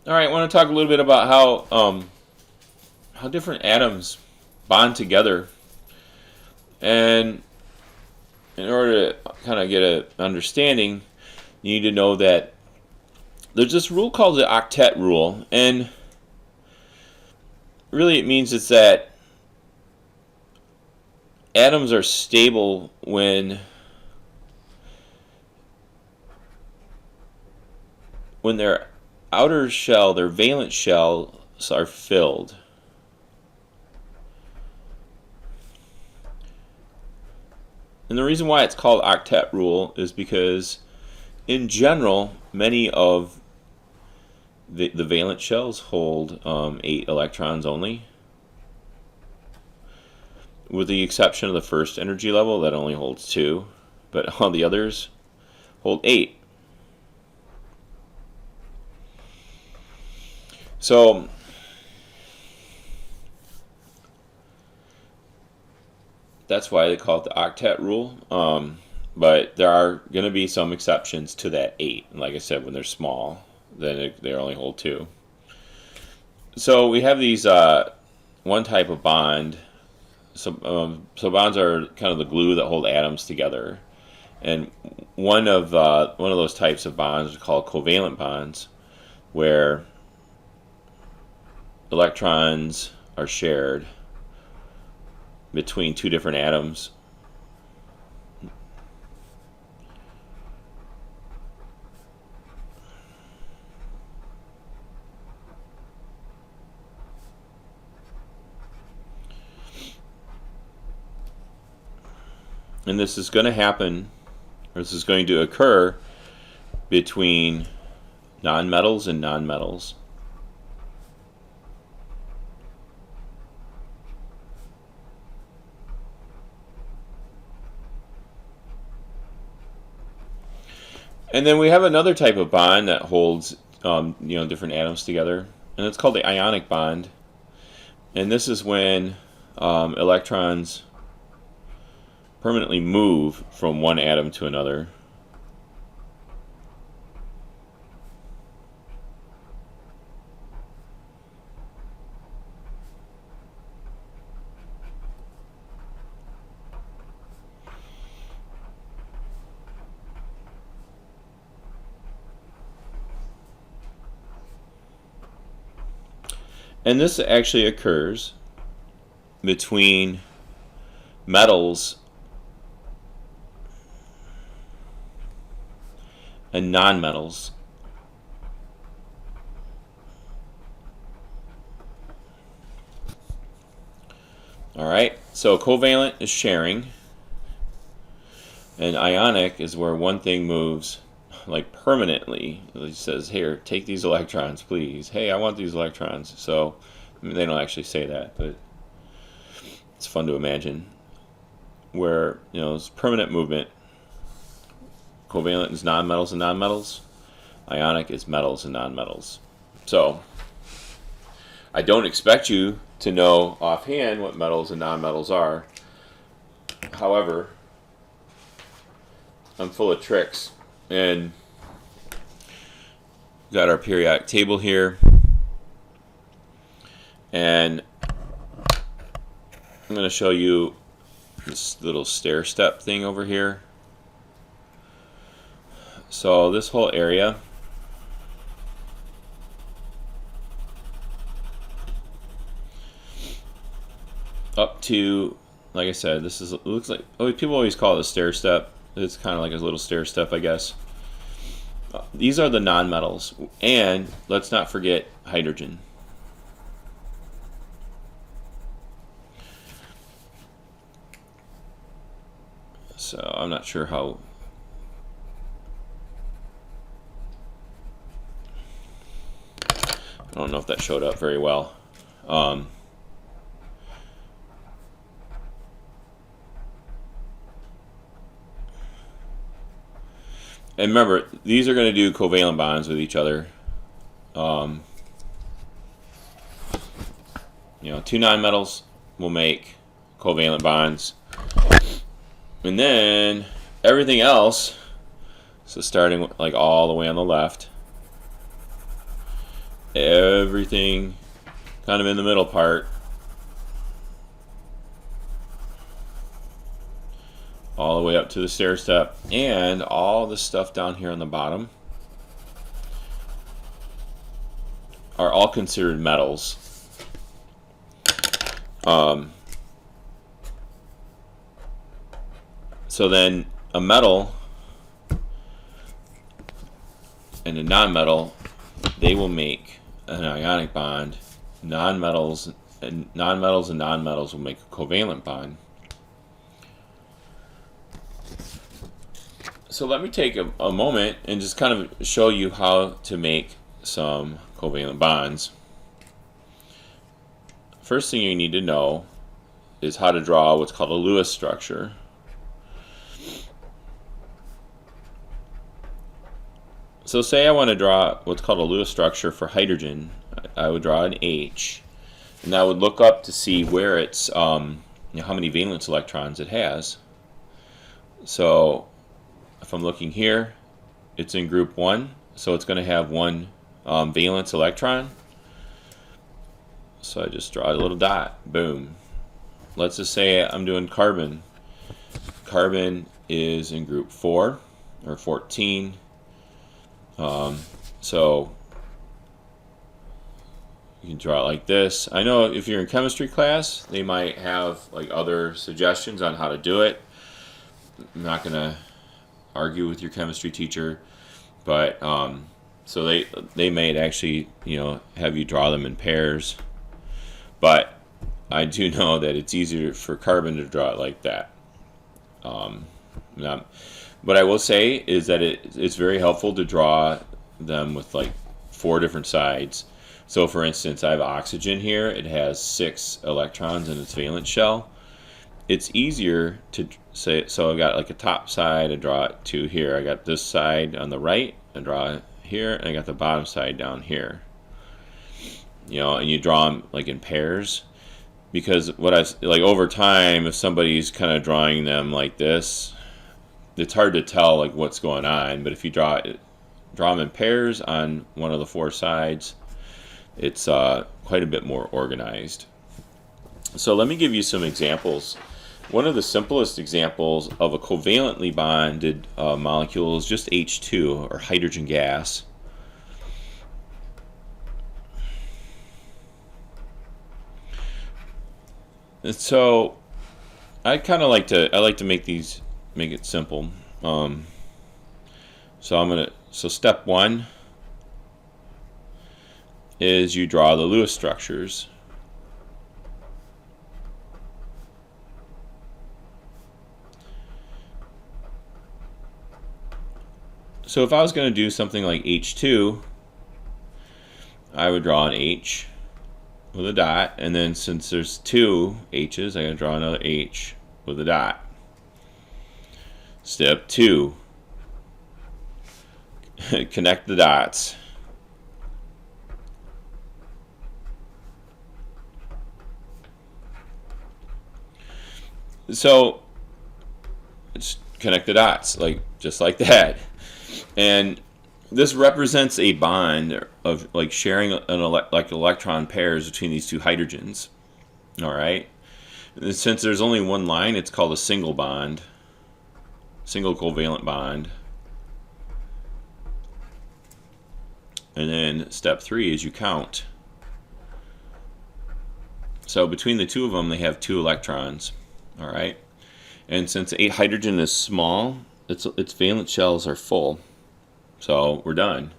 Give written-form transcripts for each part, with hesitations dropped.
All right, I want to talk a little bit about how different atoms bond together, and in order to kind of get an understanding, you need to know that there's this rule called the octet rule, and really it means it's that atoms are stable when their outer shell, their valence shells, are filled. And the reason why it's called octet rule is because, in general, many of the valence shells hold 8 electrons only, with the exception of the first energy level that only holds 2, but all the others hold 8. So that's why they call it the octet rule. But there are going to be some exceptions to that 8. Like I said, when they're small, then they only hold 2. So we have these one type of bond. So bonds are kind of the glue that hold atoms together, and one of those types of bonds is called covalent bonds, where electrons are shared between two different atoms. And this is going to happen, or this is going to occur between nonmetals and nonmetals. And then we have another type of bond that holds different atoms together, and it's called the ionic bond. And this is when electrons permanently move from one atom to another. And this actually occurs between metals and nonmetals. All right, so covalent is sharing, and ionic is where one thing moves like permanently. It says, here, take these electrons, please. Hey, I want these electrons. So they don't actually say that, but it's fun to imagine where it's permanent movement. Covalent is nonmetals and nonmetals. Ionic is metals and nonmetals. So I don't expect you to know offhand what metals and nonmetals are. However, I'm full of tricks. And we've got our periodic table here. And I'm going to show you this little stair step thing over here. So this whole area up to, like I said, this is, it looks like, people always call it a stair step. It's kind of like a little stair step, I guess. These are the nonmetals, and let's not forget hydrogen. So I'm not sure how. I don't know if that showed up very well. And remember, these are going to do covalent bonds with each other. Two nonmetals will make covalent bonds. And then everything else, so starting like all the way on the left, everything kind of in the middle part, all the way up to the stair step, and all the stuff down here on the bottom are all considered metals. So then a metal and a nonmetal, they will make an ionic bond. Nonmetals and nonmetals will make a covalent bond. So let me take a moment and just kind of show you how to make some covalent bonds. First thing you need to know is how to draw what's called a Lewis structure. So say I want to draw what's called a Lewis structure for hydrogen. I would draw an H, and I would look up to see where it's, how many valence electrons it has. So if I'm looking here, it's in group 1, so it's going to have one valence electron. So I just draw a little dot, boom. Let's just say I'm doing carbon. Carbon is in group 4 or 14. So you can draw it like this. I know if you're in chemistry class, they might have like other suggestions on how to do it. I'm not going to argue with your chemistry teacher, but so they may actually have you draw them in pairs. But I do know that it's easier for carbon to draw it like that. What I will say is that it's very helpful to draw them with like 4 different sides. So for instance, I have oxygen here. It has 6 electrons in its valence shell. It's easier to say, so I got like a top side, I draw it to here. I got this side on the right, I draw it here, and I got the bottom side down here. And you draw them like in pairs, because over time, if somebody's kind of drawing them like this, it's hard to tell like what's going on. But if you draw them in pairs on one of the 4 sides, it's quite a bit more organized. So let me give you some examples. One of the simplest examples of a covalently bonded molecule is just H2, or hydrogen gas. And so I kind of like to make it simple. So step 1 is you draw the Lewis structures. So if I was going to do something like H2, I would draw an H with a dot, and then since there's 2 H's, I'm going to draw another H with a dot. Step 2, connect the dots. So just connect the dots, just like that. And this represents a bond of like sharing electron pairs between these 2 hydrogens. All right. And since there's only one line, it's called a single bond, single covalent bond. And then step 3 is you count. So between the 2 of them, they have 2 electrons. All right. And since hydrogen is small, its valence shells are full. So we're done.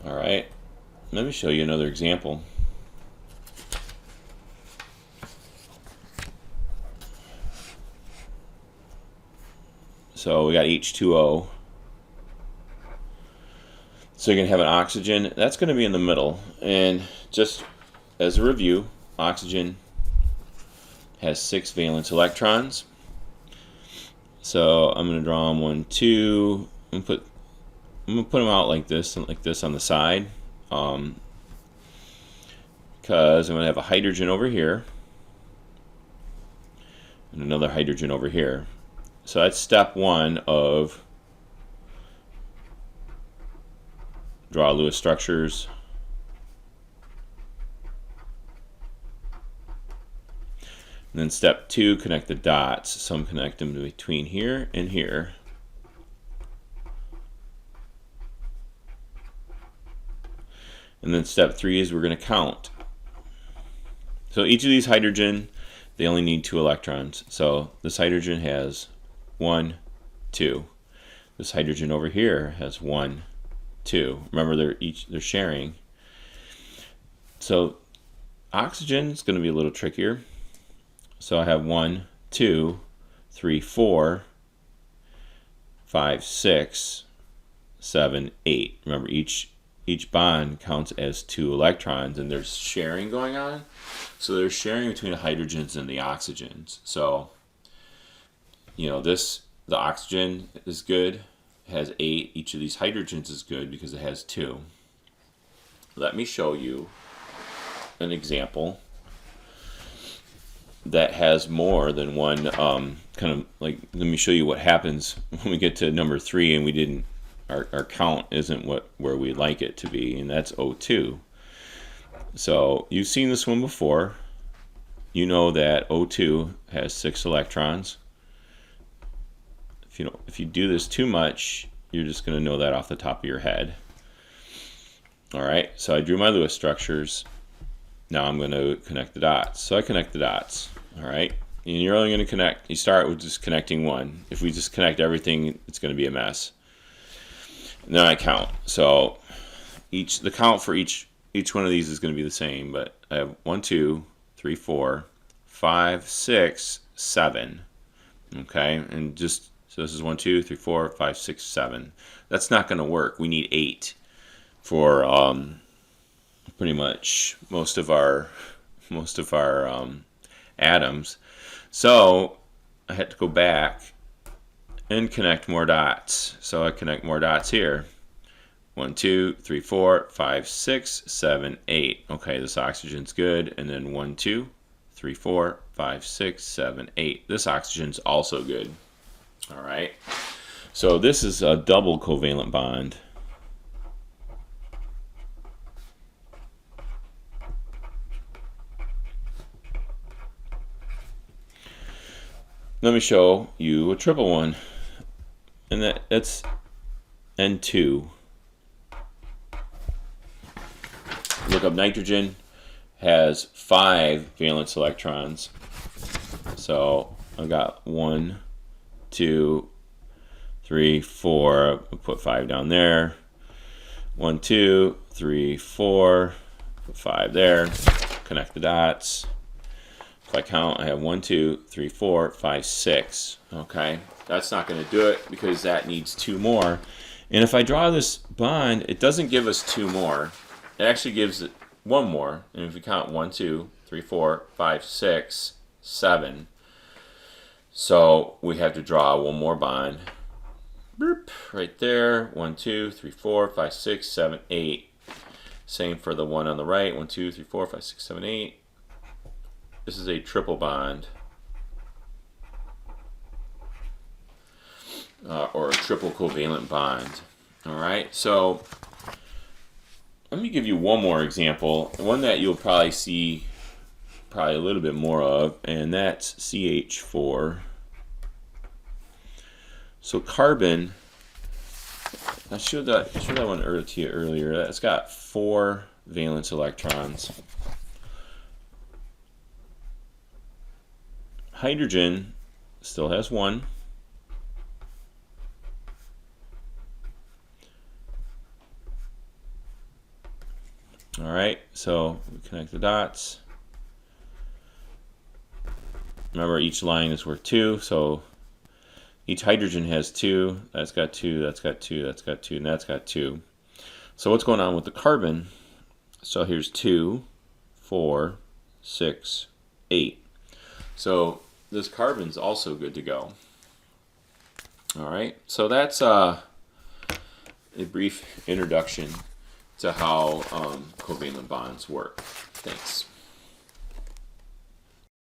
All right. Let me show you another example. So we got H2O. So you're going to have an oxygen. That's going to be in the middle. And just as a review, oxygen has 6 valence electrons. So I'm going to draw them 1, 2. I'm going to put them out like this and like this on the side, because I'm going to have a hydrogen over here and another hydrogen over here. So that's step 1 of draw Lewis structures. And then step 2, connect the dots. So I'm connecting them between here and here. And then step 3 is we're going to count. So each of these hydrogen, they only need 2 electrons. So this hydrogen has 1, 2. This hydrogen over here has 1, 2. Remember, they're sharing. So oxygen is going to be a little trickier. So I have 1, 2, 3, 4, 5, 6, 7, 8. Remember, each bond counts as 2 electrons, and there's sharing going on. So there's sharing between the hydrogens and the oxygens. So, you know, the oxygen is good, has 8. Each of these hydrogens is good because it has 2. Let me show you an example that has more than one kind of like, let me show you what happens when we get to number 3 and we didn't, our count isn't where we'd like it to be, and that's O2. So you've seen this one before. You know that O2 has 6 electrons. If you do this too much, you're just going to know that off the top of your head. All right, so I drew my Lewis structures. Now I'm going to connect the dots. So I connect the dots. All right, and you're only going to connect. You start with just connecting one. If we just connect everything, it's going to be a mess. And then I count. So the count for each one of these is going to be the same, but I have 1, 2, 3, 4, 5, 6, 7. Okay, and so this is 1, 2, 3, 4, 5, 6, 7. That's not going to work. We need 8 for pretty much most of our atoms. So I had to go back and connect more dots. So I connect more dots here. 1, 2, 3, 4, 5, 6, 7, 8. Okay, this oxygen's good. And then 1, 2, 3, 4, 5, 6, 7, 8. This oxygen's also good. All right. So this is a double covalent bond. Let me show you a triple one, and that's N2. Look up nitrogen, has 5 valence electrons. So I've got 1, 2, 3, 4. I'll put 5 down there. 1, 2, 3, 4. Put 5 there. Connect the dots. If I count, I have 1, 2, 3, 4, 5, 6. Okay, that's not going to do it because that needs 2 more. And if I draw this bond, it doesn't give us 2 more. It actually gives it 1 more. And if we count 1, 2, 3, 4, 5, 6, 7. So we have to draw 1 more bond. Boop, right there. 1, 2, 3, 4, 5, 6, 7, 8. Same for the one on the right. 1, 2, 3, 4, 5, 6, 7, 8. This is a triple bond, or a triple covalent bond. All right, so let me give you one more example, one that you'll probably see a little bit more of, and that's CH4. So carbon, I showed that one to you earlier. It's got 4 valence electrons. Hydrogen still has 1. All right, so we connect the dots. Remember, each line is worth 2, so each hydrogen has 2. That's got 2, that's got 2, that's got 2, and that's got 2. So what's going on with the carbon? So here's 2, 4, 6, 8. So this carbon's also good to go. All right, so that's a brief introduction to how covalent bonds work. Thanks.